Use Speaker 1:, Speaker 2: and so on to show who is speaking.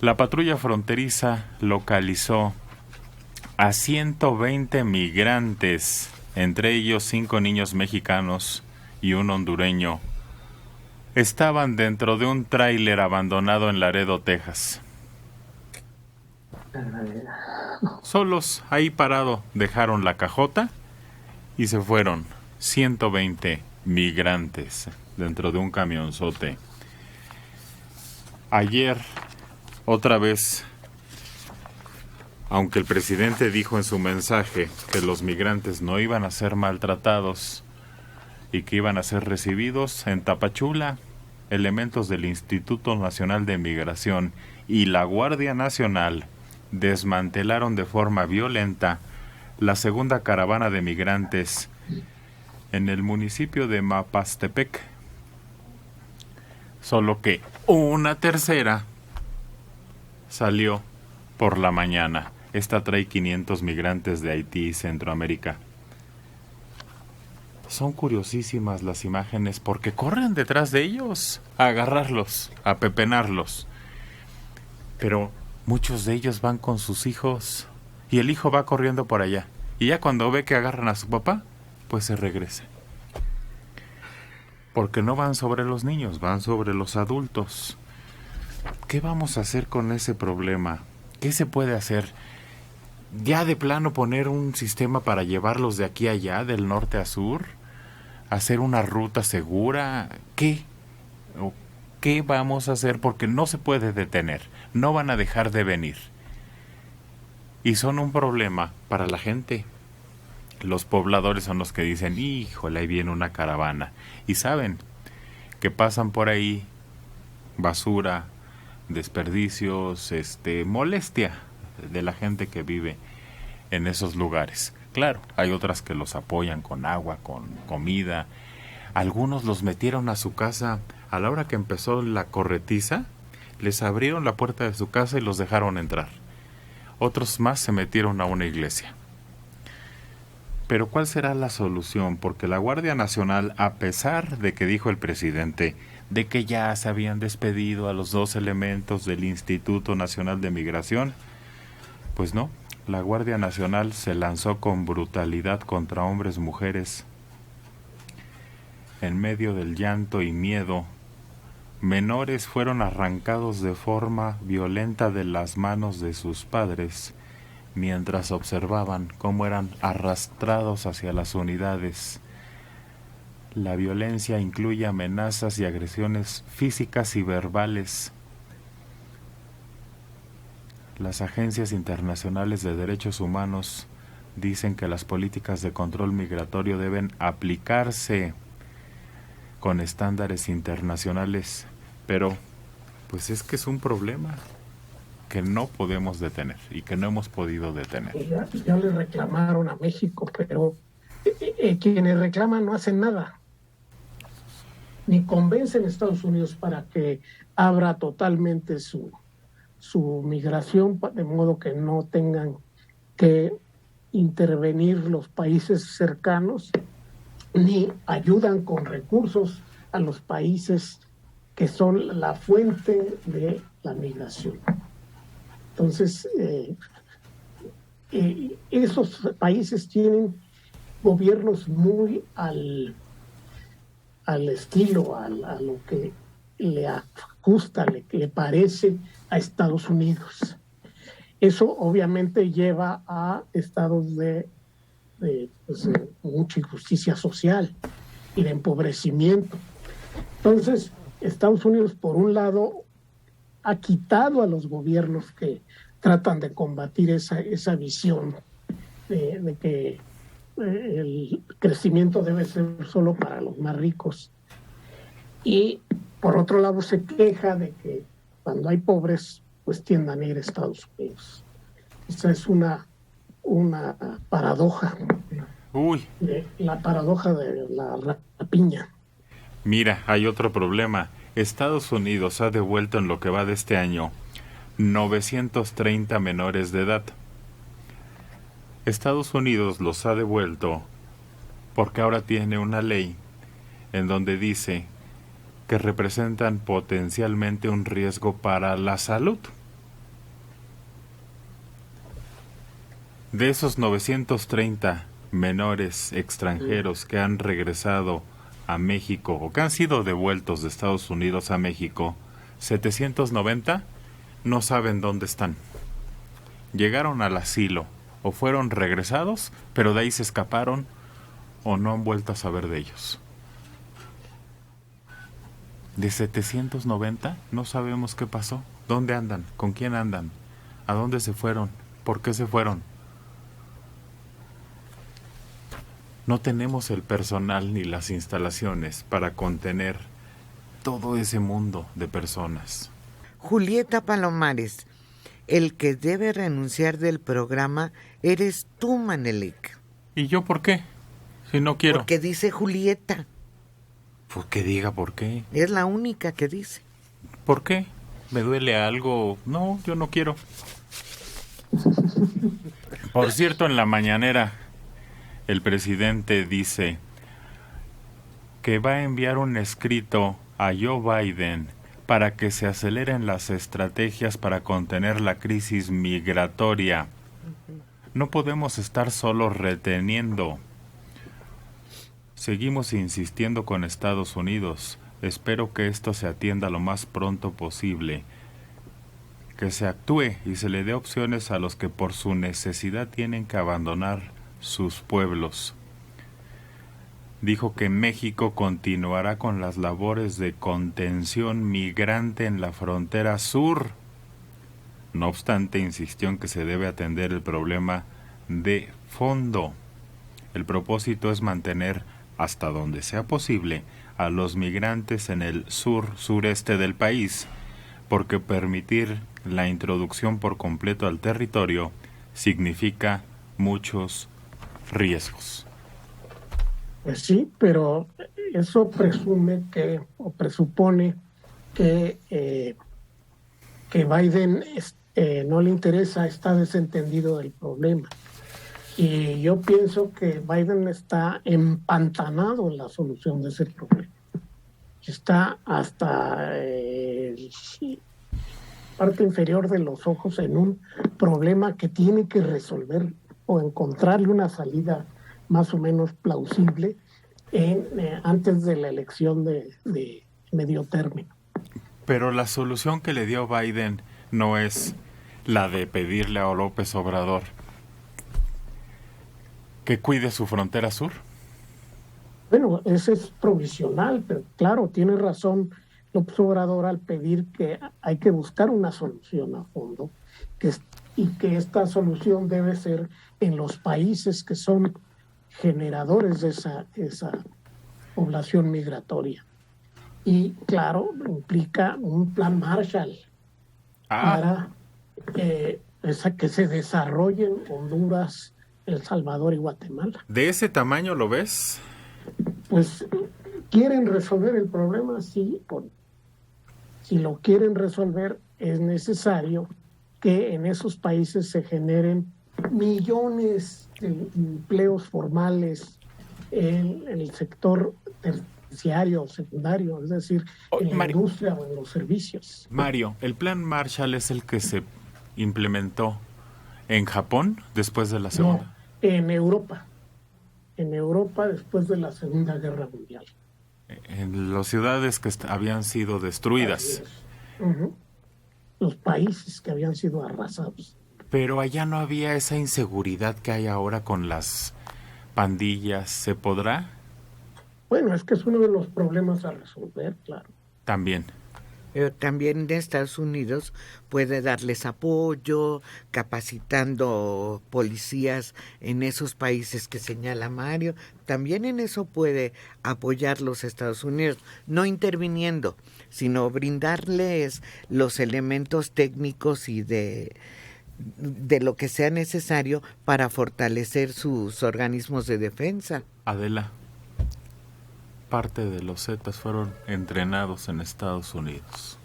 Speaker 1: La patrulla fronteriza localizó a 120 migrantes, entre ellos 5 niños mexicanos y un hondureño. Estaban dentro de un tráiler abandonado en Laredo, Texas. Solos, ahí parado, dejaron la cajota y se fueron. 120 migrantes dentro de un camionzote. Ayer, otra vez, aunque el presidente dijo en su mensaje que los migrantes no iban a ser maltratados y que iban a ser recibidos, en Tapachula, elementos del Instituto Nacional de Migración y la Guardia Nacional desmantelaron de forma violenta la segunda caravana de migrantes en el municipio de Mapastepec. Solo que una tercera salió por la mañana. Esta trae 500 migrantes de Haití y Centroamérica. Son curiosísimas las imágenes porque corren detrás de ellos a agarrarlos, a pepenarlos. Pero muchos de ellos van con sus hijos y el hijo va corriendo por allá. Y ya cuando ve que agarran a su papá, pues se regresa. Porque no van sobre los niños, van sobre los adultos. ¿Qué vamos a hacer con ese problema? ¿Qué se puede hacer? ¿Ya de plano poner un sistema para llevarlos de aquí a allá, del norte a sur? ¿Hacer una ruta segura? ¿Qué? ¿Qué vamos a hacer? Porque no se puede detener. No van a dejar de venir. Y son un problema para la gente. Los pobladores son los que dicen, híjole, ahí viene una caravana. Y saben que pasan por ahí basura, desperdicios, molestia de la gente que vive en esos lugares. Claro, hay otras que los apoyan con agua, con comida. Algunos los metieron a su casa a la hora que empezó la corretiza, les abrieron la puerta de su casa y los dejaron entrar. Otros más se metieron a una iglesia. Pero ¿cuál será la solución? Porque la Guardia Nacional, a pesar de que dijo el presidente de que ya se habían despedido a los 2 elementos del Instituto Nacional de Migración, pues no, la Guardia Nacional se lanzó con brutalidad contra hombres, mujeres. En medio del llanto y miedo, menores fueron arrancados de forma violenta de las manos de sus padres, mientras observaban cómo eran arrastrados hacia las unidades. La violencia incluye amenazas y agresiones físicas y verbales. Las agencias internacionales de derechos humanos dicen que las políticas de control migratorio deben aplicarse con estándares internacionales, pero pues es que es un problema que no podemos detener y que no hemos podido detener.
Speaker 2: Ya le reclamaron a México, pero quienes reclaman no hacen nada, ni convencen a Estados Unidos para que abra totalmente su migración, de modo que no tengan que intervenir los países cercanos, ni ayudan con recursos a los países que son la fuente de la migración. Entonces, esos países tienen gobiernos muy al estilo, a lo que le ajusta, le parece a Estados Unidos. Eso obviamente lleva a estados de mucha injusticia social y de empobrecimiento. Entonces, Estados Unidos, por un lado, ha quitado a los gobiernos que tratan de combatir esa visión de que el crecimiento debe ser solo para los más ricos. Y por otro lado se queja de que cuando hay pobres, pues tiendan a ir a Estados Unidos. Esa es una paradoja. La paradoja de la rapiña.
Speaker 1: Mira, hay otro problema. Estados Unidos ha devuelto en lo que va de este año 930 menores de edad. Estados Unidos los ha devuelto porque ahora tiene una ley en donde dice que representan potencialmente un riesgo para la salud. De esos 930 menores extranjeros que han regresado a México o que han sido devueltos de Estados Unidos a México, 790 no saben dónde están. Llegaron al asilo o fueron regresados, pero de ahí se escaparon o no han vuelto a saber de ellos. De 790 no sabemos qué pasó, dónde andan, con quién andan, a dónde se fueron, por qué se fueron. No tenemos el personal ni las instalaciones para contener todo ese mundo de personas.
Speaker 3: Julieta Palomares, el que debe renunciar del programa eres tú, Manelik.
Speaker 1: ¿Y yo por qué? Si no quiero.
Speaker 3: Porque dice Julieta.
Speaker 1: Pues que diga por qué.
Speaker 3: Es la única que dice.
Speaker 1: ¿Por qué? ¿Me duele algo? No, yo no quiero. Por cierto, en la mañanera, el presidente dice que va a enviar un escrito a Joe Biden para que se aceleren las estrategias para contener la crisis migratoria. No podemos estar solo reteniendo. Seguimos insistiendo con Estados Unidos. Espero que esto se atienda lo más pronto posible. Que se actúe y se le dé opciones a los que por su necesidad tienen que abandonar sus pueblos. Dijo que México continuará con las labores de contención migrante en la frontera sur. No obstante, insistió en que se debe atender el problema de fondo. El propósito es mantener, hasta donde sea posible, a los migrantes en el sureste del país, porque permitir la introducción por completo al territorio significa muchos riesgos.
Speaker 2: Pues sí, pero eso presupone que Biden no le interesa, está desentendido del problema. Y yo pienso que Biden está empantanado en la solución de ese problema. Está hasta parte inferior de los ojos en un problema que tiene que resolver o encontrarle una salida más o menos plausible antes de la elección de medio término.
Speaker 1: Pero la solución que le dio Biden no es la de pedirle a López Obrador que cuide su frontera sur.
Speaker 2: Bueno, ese es provisional, pero claro, tiene razón López Obrador al pedir que hay que buscar una solución a fondo y que esta solución debe ser en los países que son generadores de esa población migratoria. Y claro, implica un plan Marshall para que se desarrollen Honduras, El Salvador y Guatemala.
Speaker 1: ¿De ese tamaño lo ves?
Speaker 2: Pues quieren resolver el problema, sí. Si lo quieren resolver, es necesario que en esos países se generen millones de empleos formales en el sector terciario o secundario, es decir, en la industria o en los servicios.
Speaker 1: Mario, el plan Marshall es el que se implementó en Japón después de la Segunda.
Speaker 2: No, en Europa. En Europa después de la Segunda Guerra Mundial.
Speaker 1: En las ciudades que habían sido destruidas.
Speaker 2: Uh-huh. Los países que habían sido arrasados.
Speaker 1: Pero allá no había esa inseguridad que hay ahora con las pandillas. ¿Se podrá?
Speaker 2: Bueno, es que es uno de los problemas a resolver, claro.
Speaker 1: También.
Speaker 3: Pero también de Estados Unidos puede darles apoyo, capacitando policías en esos países que señala Mario. También en eso puede apoyar los Estados Unidos, no interviniendo, sino brindarles los elementos técnicos y de lo que sea necesario para fortalecer sus organismos de defensa.
Speaker 1: Adela, parte de los Zetas fueron entrenados en Estados Unidos.